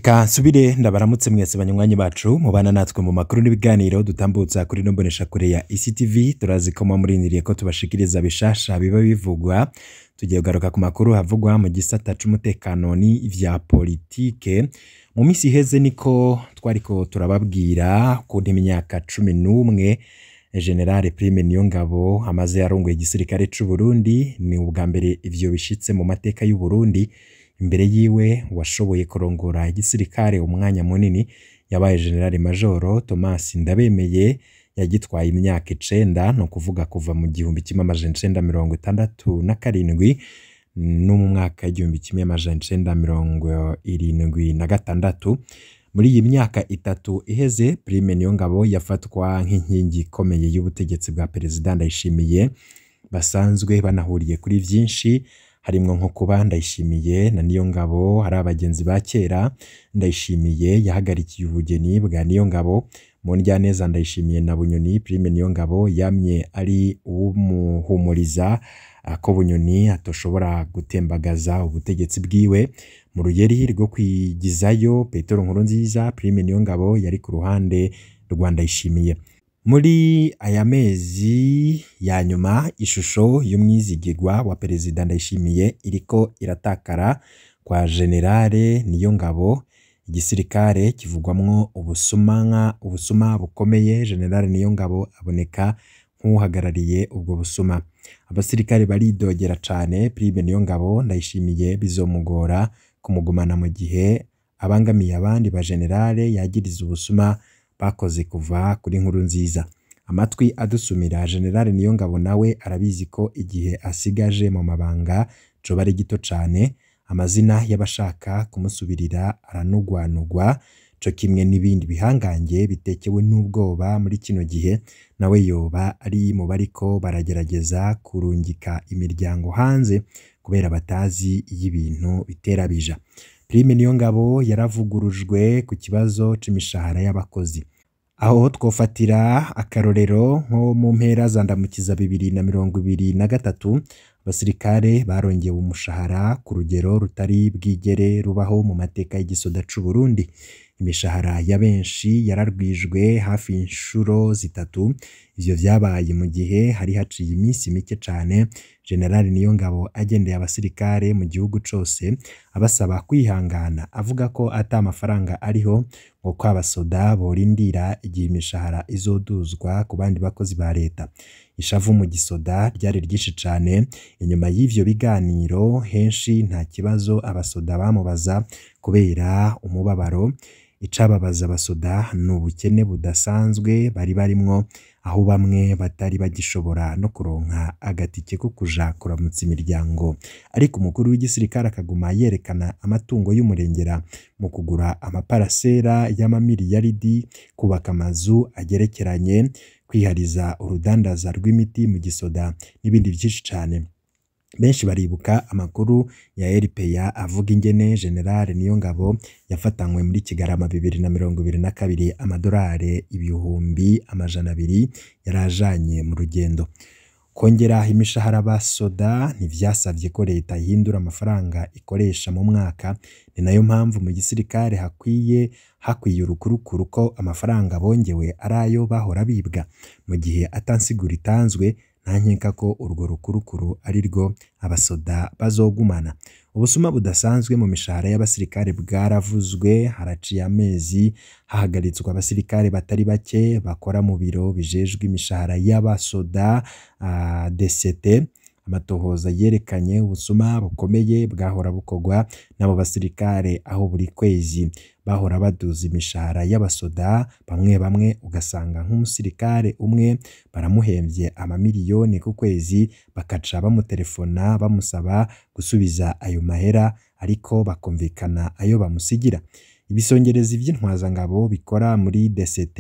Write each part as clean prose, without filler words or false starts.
Reka nsubire ndabaramutse mwese banywanyi bacu mubana natwe mu makuru n'ibiganiro dutambutsa kuri no mbonesha kure ya ICTV. Turazi ko murindiriye ko tubashikiriza bishasha biba bivugwa. Tugiye kugaruka ku makuru havugwa mu gisata c'umutekano ni ivya politike. Mu misi iheze niko twariko turababwira ko imyaka 11 Jenerali Prime Niyongabo amaze yarongoye igisirikare c'u Burundi. Ni ubwa mbere ivyo bishitse mu mateka y'u Burundi. Imbere yiwe washoboye kurongora igisirikare umwanya munini yabaye General Major Thomas Ndabemeye, yagitwaye imyaka 9, no kuvuga kuva mu 1967 no mu mwaka 1976. Muri iyi myaka itatu iheze Prime Niyongabo yafatwa nk'inkingi ikomeye y'ubutegetsi bwa Perezida Ndayishimiye, basanzwe banahuriye kuri vyinshi harimwo nko kuba Ndayishimiye na Niyongabo hari abagenzi ba kera. Ndayishimiye yahagarikiye ubugeni bwa Niyongabo mu njyaneza. Ndayishimiye na Bunyoni Prime Niyongabo yamye ari umuhumuriza ko Bunyoni atoshobora gutembagaza ubutegetsi bwiwe. Mu ruyeri rwo kwigizayo Petero Nkurunziza, Prime Niyongabo yari ku ruhande rwa Ndayishimiye. Muri aya mezi ya nyuma ishusho y'umwizigirwa wa Perezida Ndayishimiye iriko iratakara kwa Generale Niyongabo. Igisirikare kivugwamwo ubusuma bukomeye. Generale Niyongabo aboneka nk'uhagarariye ubwo busuma. Abasirikare baridogera cane Prime Niyongabo. Ndayishimiye bizomugora kumugumana mu gihe abangamiye abandi ba generale yagiriza ubusuma bakoze kuva kuri Nkurunziza. Amatwi adusumira Generale Niyongabo nawe arabizi ko igihe asigaje mu mabanga coba ari gito cane. Amazina y'abashaka kumusubirira aranugwanugwa, co kimwe n'ibindi bihangange bitekewe n'ubwoba muri kino gihe. Nawe yoba ari mu bariko baragerageza kurungika imiryango hanze kubera batazi y'ibintu bitera bija. Prime Niyongabo yaravugurujwe ku kibazo c'imishahara y'abakozi, aho twofatira akarorero nko mu mpera za ndamukiza 2023 abasirikare barongewe umushahara ku rugero rutari bwigere rubaho mu mateka y'igisoda c'u Burundi. Imishahara ya benshi yararwijwe hafi inshuro zitatu. Ivyo vyabaye mu gihe hari haciye iminsi mike cane General Niyongabo agendeye abasirikare mu gihugu cose abasaba kwihangana, avuga ko ata amafaranga ariho ngo kwa abasoda borindira igihe imishahara izoduzwa ku bandi bakozi ba leta. Ishavu mu gisoda ryari ryinshi cane. Inyuma y'ivyo biganiro henshi nta kibazo abasoda bamubaza kubera umubabaro. Icababaza abasoda n'ubukene budasanzwe bari barimwo, aho bamwe batari bagishobora no kuronka agatike ko kuja kuramutsa imiryango. Ariko umukuru w'igisirikare akaguma yerekana amatungo y'umurengera mu kugura amaparasera y'amamiliyaridi, kubaka amazu agerekeranye, kwihariza urudandaza rw'imiti mu gisoda n'ibindi byinshi cane. Benshi baribuka amakuru ya RPA avuga ingene General Niyongabo yafatanywe muri Kigarama 2022 amadolari 200,000 yarajanye mu rugendo. Kongera imishahara basoda ntivyasavye ko leta ihindura amafaranga ikoresha mu mwaka. Ni nayo mpamvu mu gisirikare hakwiye urukurukuru ko amafaranga bongewe arayo bahora bibwa. Mu gihe atansigura itanzwe, ntankeka ko urwo rukurukuru ari rwo abasoda bazogumana. Ubusuma budasanzwe mu mishahara y'abasirikare bwaravuzwe. Haraciye amezi hahagaritswe abasirikare batari bake bakora mu biro bijejwe imishahara y'abasoda DCT. Amatohoza yerekanye ubusuma bukomeye bwahora bukorwa n'abo basirikare, aho buri kwezi bahora baduza imishahara y'abasoda. Bamwe ugasanga nk'umusirikare umwe baramuhemvye amamiliyoni ku kwezi, bakaca bamutelefona bamusaba gusubiza ayo mahera, ariko bakumvikana ayo bamusigira. Ibisongerezi vy'intwazangabo bikora muri DCT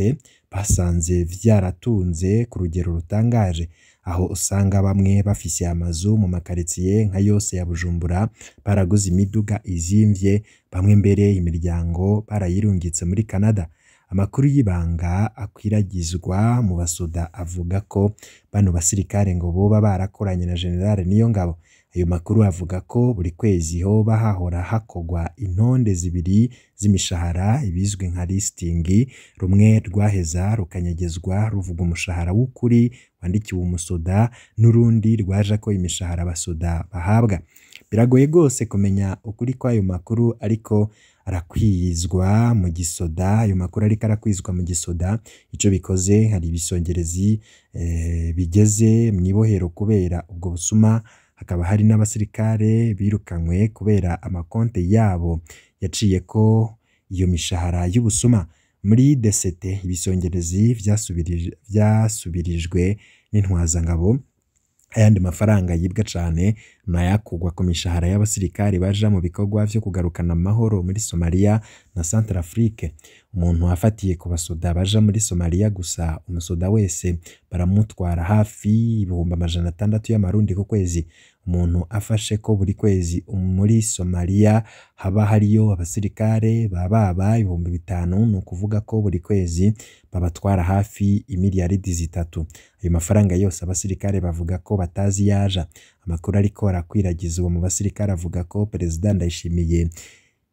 basanze vyaratunze ku rugero rutangaje, aho usanga bamwe bafise amazu mu makaritsiye nka yose ya Bujumbura, baraguze imiduga izimvye, bamwe mbere imiryango barayirungitse muri Canada. amakuru y'ibanga akwiragizwa mu basoda avuga ko bano basirikare ngo boba barakoranye na Jenerali Niyongabo. Ayo makuru avuga ko buri kwezi hoba hahora hakogwa intonde zibiri z'imishahara ibizwi nka listing, rumwe rwaheza rukanyegezwa ruvuga umushahara w'ukuri wandikiwe umusoda n'urundi rwaje ko imishahara abasoda bahabwa. Biragoye gose kumenya ukuri kw'ayo makuru ariko arakwizwa mu gisoda. Ayo makuru ariko arakwizwa mu gisoda, ico bikoze hari ibisongerezi bigeze mw'ibohero kubera ubwo busuma. Hakaba hari n'abasirikare birukanywe kubera amakonte yabo yaciye ko iyo mishahara y'ubusuma. Muri DCT ibisongerezi vyasubirijwe n'intwazangabo. Ayandi mafaranga yibwa cane nayakugwa ku mishahara y'abasirikare baja mu bikorwa vyo kugarukana amahoro muri Somalia na Centrafrique. Umuntu afatiye ku basoda baja muri Somalia gusa, umusoda wese baramutwara hafi 600,000 y'amarundi ku kwezi. Umuntu afashe ko buri kwezi muri Somalia haba hariyo abasirikare baba 5,000, ni ukuvuga ko buri kwezi babatwara hafi imiliyaridi 3. Ayo mafaranga yose abasirikare bavuga ko batazi yaja. Amakuru ariko arakwiragizwa mu basirikare avuga ko Perezida Ndayishimiye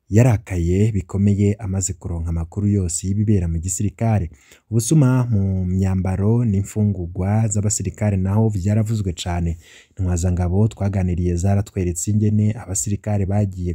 yarakaye bikomeye amaze kuronka amakuru yose y'ibibera mu gisirikare. Ubusuma mu myambaro n'imfungurwa z'abasirikare naho vyaravuzwe cane. Intwazangabo twaganiriye zaratweretse ingene abasirikare bagiye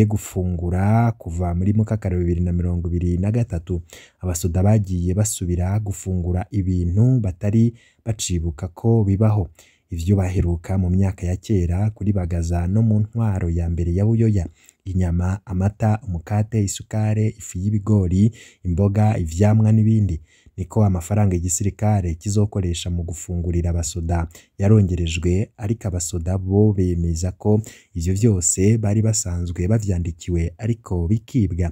gufungura kuva muri Mukakaro 2023. Abasoda bagiye basubira gufungura ibintu batari bacibuka ko bibaho. Ivyo baheruka mu myaka ya kera kuri bagaza no mu ntwaro ya mbere ya Buyoya: inyama, amata, umukate, isukare, ifu y'ibigori, imboga, ivyamwa n'ibindi. Niko amafaranga igisirikare kizokoresha mu gufungurira abasoda yarongerejwe, ariko abasoda bo bemeza ko ivyo vyose bari basanzwe bavyandikiwe ariko bikibwa.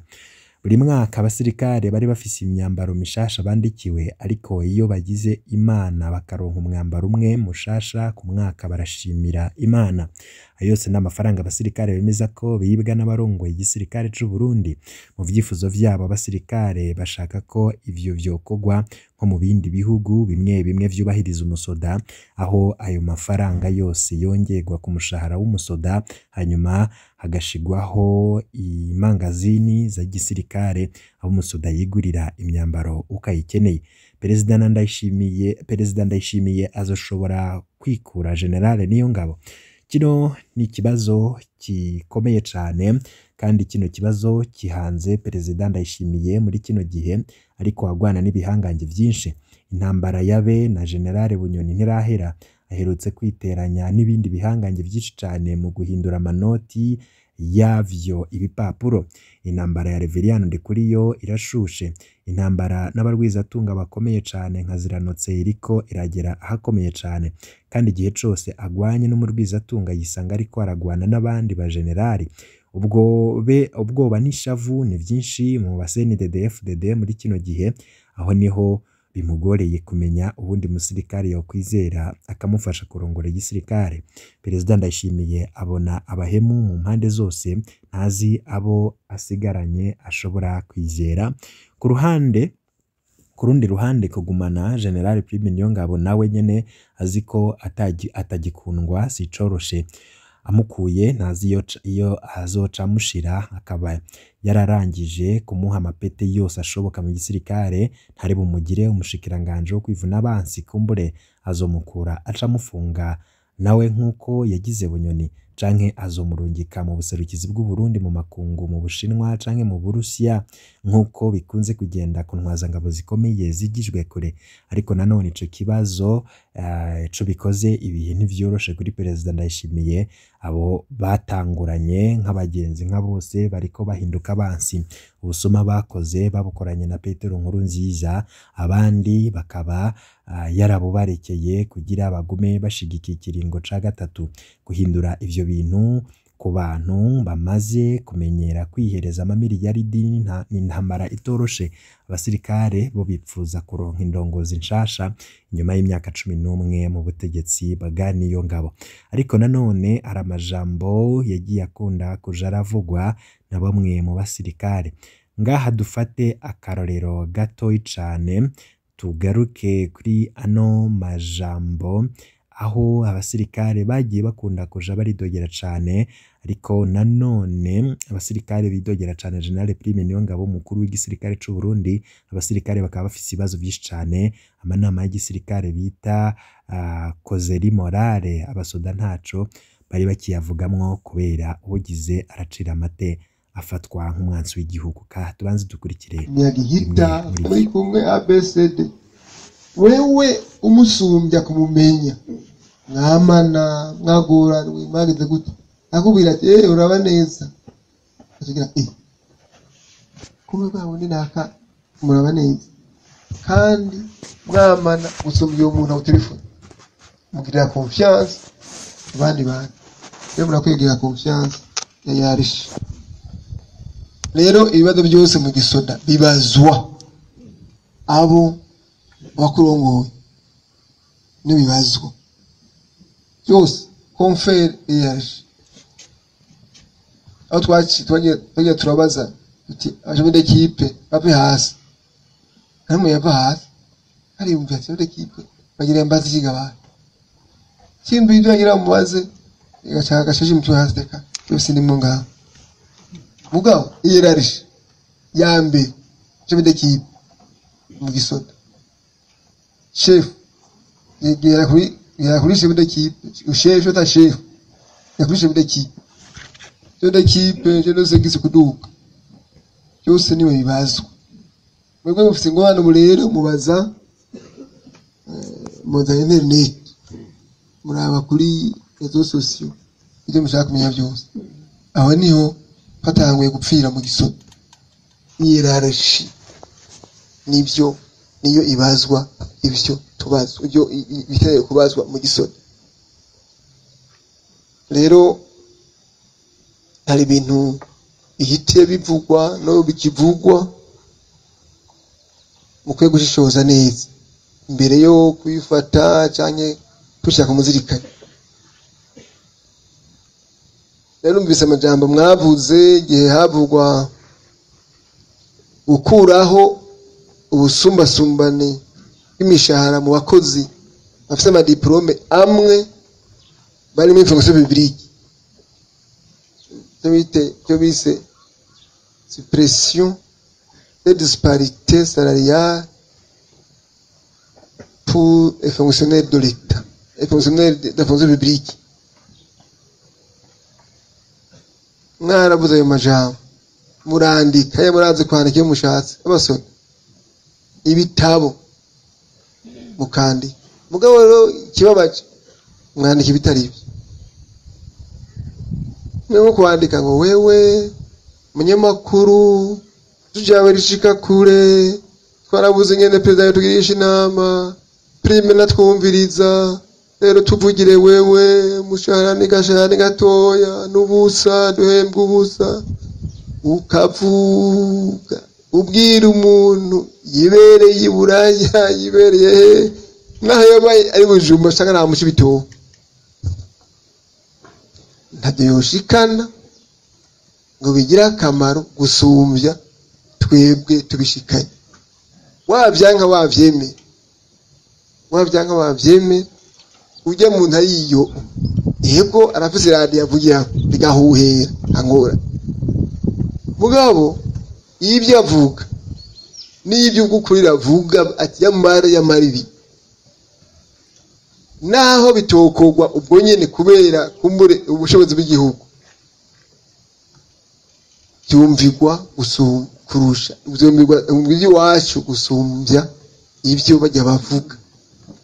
Buri mwaka abasirikare bari bafise imyambaro mishasha bandikiwe, ariko iyo bagize Imana bakaronka umwambaro umwe mushasha ku mwaka barashimira Imana. Ayo yose n'amafaranga abasirikare bemeza ko bibwa n'abarongoye igisirikare c'u Burundi. Mu vyifuzo vyabo abasirikare bashaka ko ivyo vyokogwa nko mu bindi bihugu bimwe bimwe vyubahiriza umusoda, aho ayo mafaranga yose yongerwa ku mushahara w'umusoda, hanyuma hagashigwaho imangazini za gisirikare aho umusoda yigurira imyambaro ukayikeneye. Perezida Ndayishimiye azoshobora kwikura Jenerali Niyongabo? Kino ni ikibazo gikomeye cane, kandi kino kibazo kihanze Perezida Ndayishimiye muri kino gihe, ariko agwana n'ibihangange vyinshi. Intambara yabe na General Bunyoni ntirahera, aherutse kwiteranya n'ibindi bihangange vyinshi cane mu guhindura amanoti yavyo ibipapuro. Intambara ya Reveriyano Ndikuriyo irashushe. Intambara n'abarwizatunga bakomeye cane nka Ziranotse iriko iragera ahakomeye cane, kandi igihe cose agwanye n'umurwizatunga yisanga ariko aragwana n'abandi ba generali. Ubwoba n'ishavu ni vyinshi mu CNDD-FDD muri kino gihe, aho niho bimugoreye kumenya ubundi musirikare yokwizera akamufasha kurongora igisirikare. Perezida Ndayishimiye abona abahemu mu mpande zose, ntazi abo asigaranye ashobora kwizera. Ku rundi ruhande kugumana Jenerali Prime Niyongabo nawe nyene aziko atagikundwa si coroshe. Amukuye ntazi iyo azoca mushira, akaba yararangije kumuha amapete yose ashoboka mu gisirikare. Ntari bumugire umushikiranganje wo kwivuna abansi, kumbure azomukura aca mufunga nawe nkuko yagize Bunyoni, canke azomurungika mu buserukizi bw'u Burundi mu makungu, mu Bushinwa canke mu Burusiya nkuko bikunze kugenda ku ntwazangabo zikomeye zigijwe kure. Ariko nanone ico kibazo ico bikoze ibihe ntivyoroshe kuri Perezida Ndayishimiye. Abo batanguranye nk'abagenzi nka bose bariko bahinduka abansi. Ubusuma bakoze babukoranye na Petero Nkurunziza, abandi bakaba yarabubarekeye kugira bagume bashigikiye ikiringo ca gatatu. Guhindura ivyo bintu ku bantu bamaze kumenyera kwihereza amamiliyaridi n'intambara itoroshe. Abasirikare bo bipfuza kuronka indongozi nshasha inyuma y'imyaka 11 mu butegetsi bwa Niyongabo. Ariko nanone aramajambo yagiye akunda kuja aravugwa na bamwe mu basirikare. ngaha dufate akarorero gatoyi cane tugaruke kuri ano majambo aho abasirikare bagiye bakunda kuja baridogera cane, ariko nanone abasirikare bidogera cane Jenerali Prime Niyongabo mukuru w'igisirikare c'u Burundi. Abasirikare bakaba bafise ibibazo vyinshi cane, amanama y'igisirikare bita kozeri morale, abasoda ntaco bari bakiyavugamwo kubera ugize aracira amate afatwa nk'umwansi w'igihugu. Ka tubanze dukurikire nyagihita muri kumwe ABCD. Wewe umusumbya kumumenya mwamana mwagora mwagize gute akubwira ati uraba neza akigira kumwe babone naka muraba neza kandi mwamana gusumbya umuntu au telefone mugirira confiance abandi bantu rero murakwegera confiance yarishe. Rero ibibazo byose mu gisoda bibazwa abo bakurongoye n'ibibazwa byose confere yaje aho twagiye turabaza uti aje muri equipe bape hasi namwe yava hasi ari umva ati muri equipe bagira mbazi kigaba kimbi ibyo yagira mubaze igashaka gashaje mutwe hasi deka byose ni mu ngaho mugabo iyerarishe yambe je muri equipe mu gisoda chef yegera kuri chef d'équipe, chef ta chef kuri chef d'équipe je no segise kuduka byose niwe bibazwa. Mwebwe mufite ingwano rero mubaza muza internet muraba kuri rezo sosiyo ibyo mushaka kumenya byose. Aho niho patanguye gupfira mu gisoda. Hierarchy nibyo niyo ibazwa ibyo tubazwa ibyo biteye kubazwa mu gisoda. Rero hari ibintu bihitiye bivugwa no bikivugwa mukwiye gushishoza neza imbere yo kwifata canke tushaka kumuzirikana. Rero umvise amajambo mwavuze igihe havugwa gukuraho ubusumbasumbane bw'imishahara mu bakozi bafite amadiplome amwe bari muri fonction publique, cyo bise suppression des disparités salariales pour les fonctionnaires de l'État, les fonctionnaires de la fonction publique. Mwarabuze ayo majambo murandika murazi kwandika iyo mushatse abasoni ibitabo mukandika mugabo rero kibabaje mwandika ibitari byo kwandika ngo wewe munyamakuru tujawe rishika kure twarabuze ngene president tugirisha inama prime natwumviriza rero tuvugire wewe mushahara ni gatoya n'ubusa duhembwa ubusa ukavuga ubwira umuntu yibereye iburaya yibereye naho yabaye ari Bujumba shaka nta mushi bito ntabyo yoshikana ngo bigira akamaro gusumbya twebwe tubishikanye. Wabyanka wavyeme ujya mu ntariyo yego arafise radio avugira bigahuhera angora mugabo ibyo avuga n'ibyo gukurira avuga ati yamaribi naho bitokogwa ubwo nyene kubera kumbure ubushobozi bw'igihugu byumvigwa kurusha byumvigwa umwiji wacu gusumbya ibyo bajya bavuga.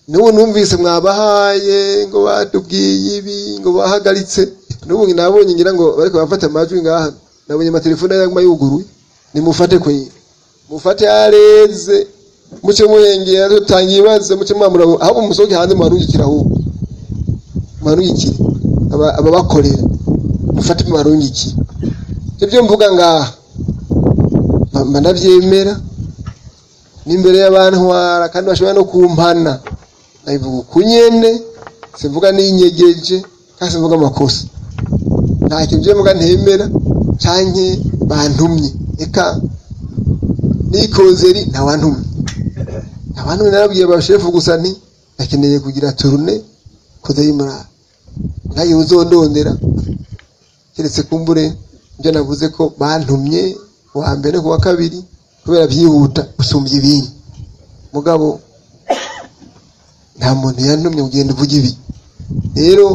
N'ubu numvise mwabahaye ngo batubwiye ibi ngo bahagaritse n'ubu nabonye ngira ngo bariko bafata amajwi ngaha nabonye amatelefone yaguma yuguruye nimufate ko mufate areze muce muhengera tutangiye baze muce mwamura aho musoke hanze marungikira aho marungikira aba bakorera mufate marungikira ibyo mvuga ngaha ndavyemera n'imbere y'abantu wara kandi bashobora no kumpana nabivuga kunyene simvuga n'inyegeje kandi simvuga amakosa nta kintu mvuga ntemera canke bantumye eka n'ikozeri ntawantumye narabwiye abashefu gusa nti akeneye kugira turune kozeri mara nkaye uzondondera keretse kumbure ibyo navuze ko bantumye wa mbere ku wa kabiri kubera byihuta usumbye ibindi mugabo nta muntu yantumye kugenda uvuga ibi rero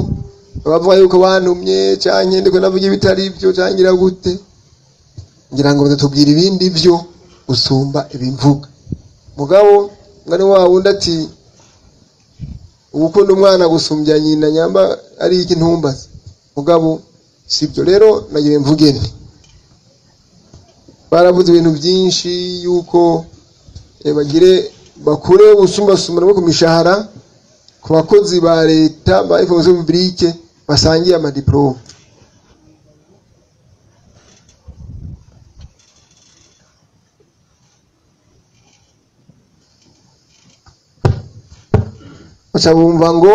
abavuga yuko bantumye canke ndiko navuga ibitari byo cangira gute ngira ngo batubwira ibindi byo usumba ibimvuga mugabo ngani wa wundi ati ubukunda umwana gusumbya nyina nyamba ari iki ntumbaza mugabo sibyo rero nagiye mvuge nti baravuze ibintu byinshi yuko bagire bakure ubusumbasumbane bwo ku mishahara ku bakozi ba leta ba fonction publique basangiye amadiplome bumva ngo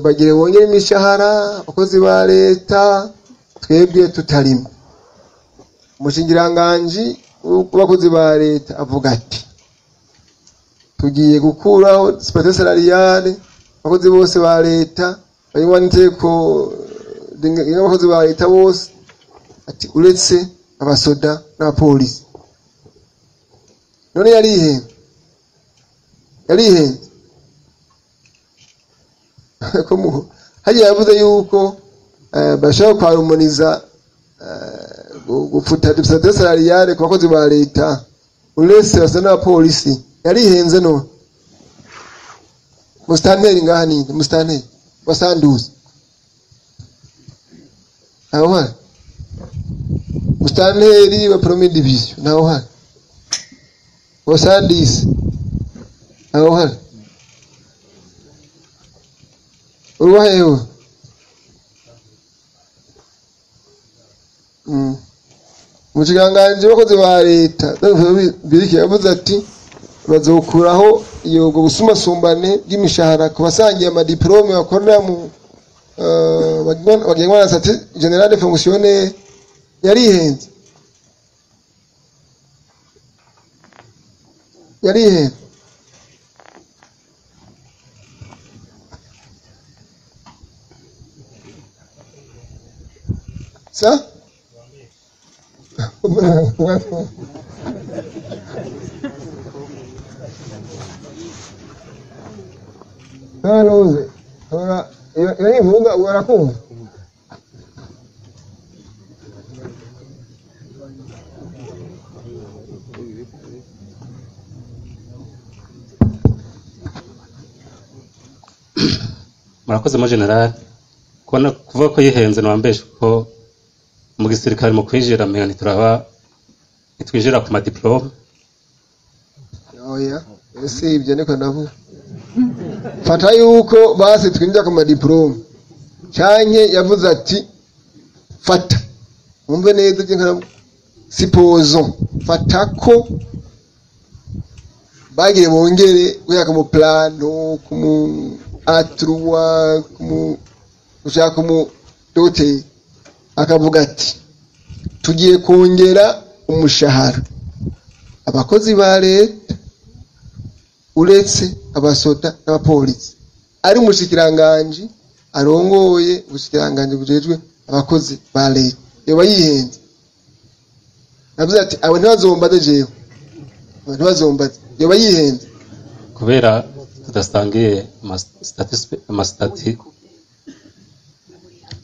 bagire bongere imishahara abakozi ba leta twebwe tutarimo umushingiranganji w'abakozi ba leta avuga ati tugiye gukuraho sipate salariale abakozi bose ba leta bayibona inteko y'abakozi ba leta bose ati uretse abasoda n'abapolisi none yarihenze hajya yavuze yuko bashaka kwarumoniza gufuta sipate salariale ku bakozi ba leta uretse abasoda n'abapolisi yarihenze no mustanteri ngani mustanteri wasanduzi aho hari mustanteri wa premier division naho hari wasandisi aho hari uruwahewe mukiganganije bakozi ba leta biriki yavuze ati bazokuraho iyo gusumasumbane bw'imishahara ku basangiye amadiplome bakorera mu bagengwa na sati generale fonctionnaire yarihenze sa Ntuze iyo nivuga urakumva murakoze mo general kubona kuvuga ko yihenze nabambeshe ko mu gisirikare mu kwinjira menya ntitwinjira ku madiplome oya ese ibyo niko navuga fata yuko base twinjira ku madiplome canke yavuze ati fata umve neza cyangwa sipozo fata ko bagire bongere kuyaka mu plano kumu atruwa kumu ushaka mu dote akavuga ati tugiye kongera umushahara abakozi ba leta uretse abasoda n'abapolisi ari umushikiranganje arongoye ubushikiranganje bujejwe abakozi ba leta yoba yihenze navuze ati abo ntibazombaze jewe ntibazombaze yoba yihenze kubera tudasangiye amastati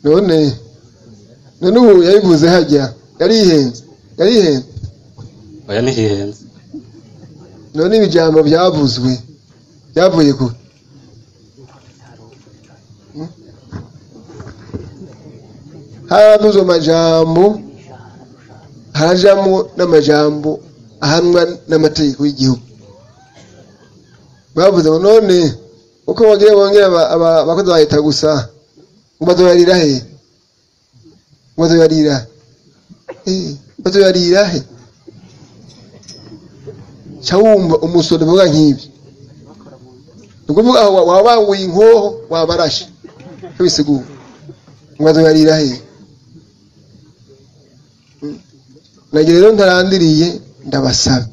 none ubu yabivuze hajya yarihenze oya ntihihenze none ibijambo byavuzwe byavuye ku haravuzwe amajambo hajamo n'amajambo ahanwa n'amategeko y'igihugu bavuze ngo none uko bongera abakozi ba leta gusa ngo bazoyarira he cyawumva umusoro vuga nk'ibi nukuvuga aho wabanguye inkoho wabarashe bisigura ngo bazoyarira he nagira rero ntarandiriye ndabasaba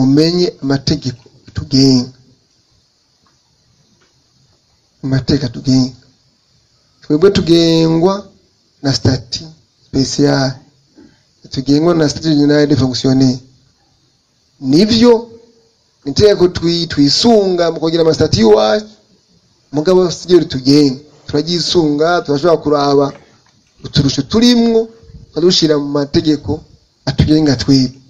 mumenye amategeko tugenga, amategeko tugenga. Twebwe tugengwa na statut spécial, tugengwa na statut générale des fonctionnaires. Nivyo niteko twisunga mu kugira amasitati wacu, mugabo sije tugenga, turagisunga, turashobora kuraba uturusho turimwo kadushira mu mategeko atugenga twebwe.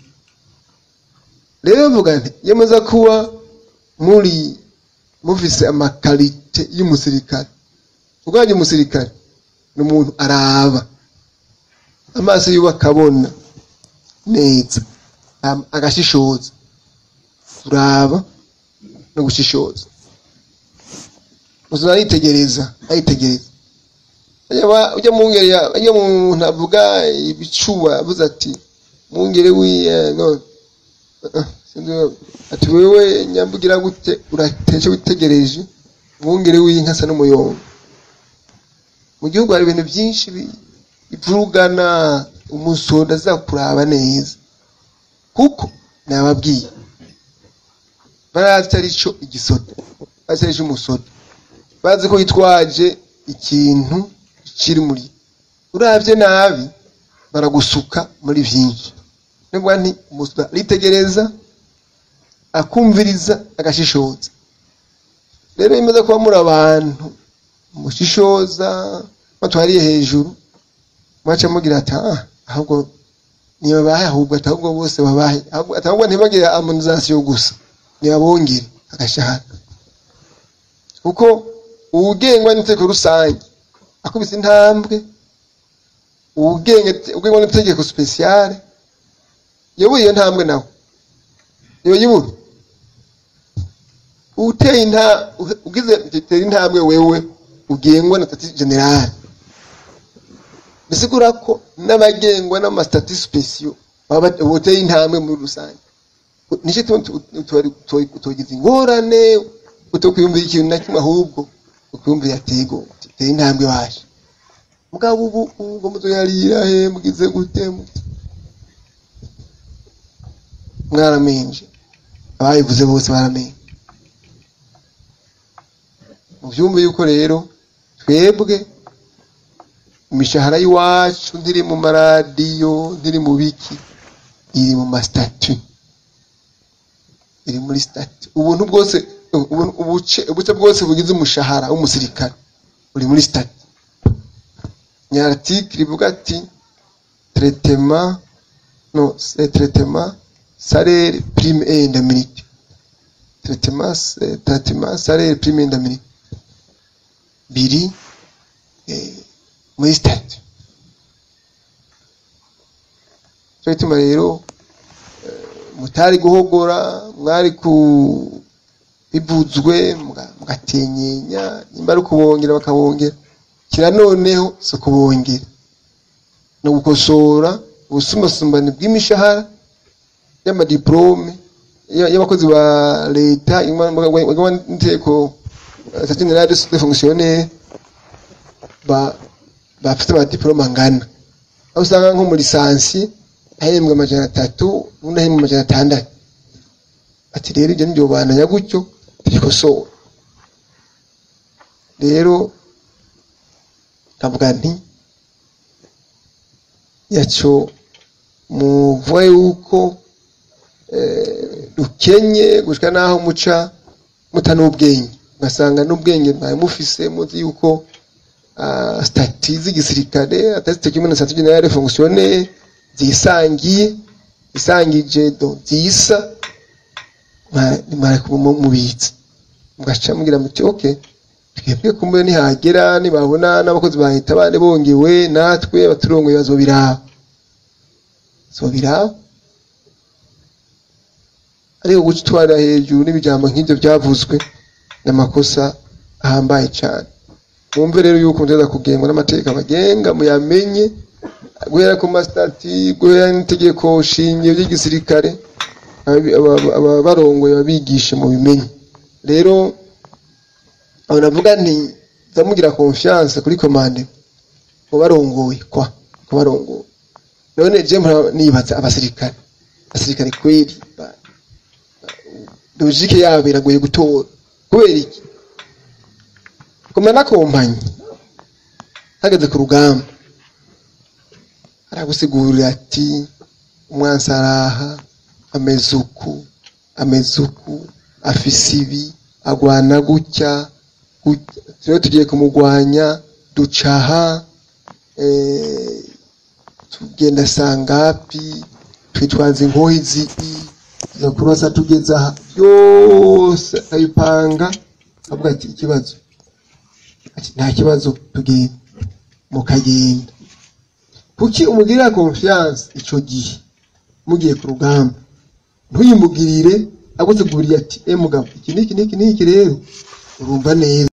Rero mvuga nti yemaza kuba muri mufise amakalite y'umusirikare. Ubwaje umusirikare n'umuntu araba amaso yuba akabona neza, agashishoza, turaba no gushishoza. Uzana yitegereza, ayitegereza. Ujya mu ntavuga ibicuba avuze ati mungere wiye no ati wewe nyambugira gute urateshe witegereje mungere w'inka sa n'umuyongo. Mu gihugu hari ibintu byinshi bivurugana, umusoda azakuraba neza kuko nababwiye barazi arico igisoda, bazi arico umusoda, bazi ko yitwaje ikintu kiri muri uravye nabi baragusuka muri byinshi. Nibwo nti umusoda ritegereza, akumviriza, agashishoza. Rero imeze kuba muri abantu mushishoza batwariye hejuru, mwaca mugira ati ahubwo niyo bahe, ahubwo atahubwo bose babahe, atahubwo ntibagire harmonisation gusa, nibabongere agashahara. Kuko ubugengwa n'iteko rusange akubise intambwe, ubugengwa n'itegeko spécial yewe iyo ntambwe nawe niyo yibura uteye ugize tera intambwe wewe ugengwa na statut générale. Bisigura ko n'abagengwa n'amastatut spéciaux baba boteye intambwe muri rusange. Nice tugize ingorane utokwiyumvira ikintu na kimwe, ahubwo ukwiyumvira yatego tera intambwe waje. Mugabo ubu muzoyarira he mugize gute mwaramenje, abayivuze bose baramenye. Muvyumve yuko rero twebwe imishahara y'iwacu ndiri mu maradiyo, ndiri mu biki, iri mu mastatut, iri muri statut. Ubuntu bwose, ubuce bwose bugize umushahara w'umusirikare uri muri statut. Ni article ivuga ati traitement salaire prime et indemnité, traitement salaire prime et indemnité biri muri statut. So ituma rero mutari guhogora, mwari ku bivuzwe mugatenyenya, nimba ari kubongera bakabongera, kira noneho so kubongera no gukosora ubusumbasumbane bw'imishahara y'amadiplome y'abakozi ba leta, inteko statut général des fonctionnaires bafite amadiplome angana. Aho usanga nko muri lisansi ahembwa 300 undi ahembwa 600. Ati rero ibyo nibyo bananya gutyo bikosora. Rero kavuga nti yaco muvuye yuko dukenye gushika naho muca mutanubwenge, ngasanga n'ubwenge mwaye mufise muzi yuko statut z'igisirikare atazite kimwe na statut générale des fonctionnaires isangije do zisa mwari kumubitsa, mugaca mugira muti okay twebwe kumbe nihagera nibabona n'abakozi bahita bane bongewe natwe abaturongo bazobiraba ariko gucitwara hejuru n'ibijambo nk'ibyo byavuzwe n'amakosa ahambaye cyane. Mwumve rero yuko ndeza kugengwa n'amategeko abagenga, muyamenye guhera ku mastatut, guhera n'itegeko shinge ry'igisirikare, abarongoye babigishe mu bimenye. Rero abo navuga nti zamugira confiance kuri commande mu barongoye kubarongoye. None je nibaza abasirikare kweri logique yabo iragoye gutora kubera iki komana na kompanyi hageze ku rugamba aragusigurira ati umwansi araha amezuku afise ibi agwana gutya rero tugiye kumugwanya ducaha tugenda sangapi twitwaza inkohi zibi yakurasa tugeza aha yose ayipanga avuga ati ikibazo ati nta kibazo tugenda mukagenda kuki umugirira confiance ico gihe mugiye ku rugamba ntuyimugirire aguteguriye ati mugabo iki niki rero urumva neza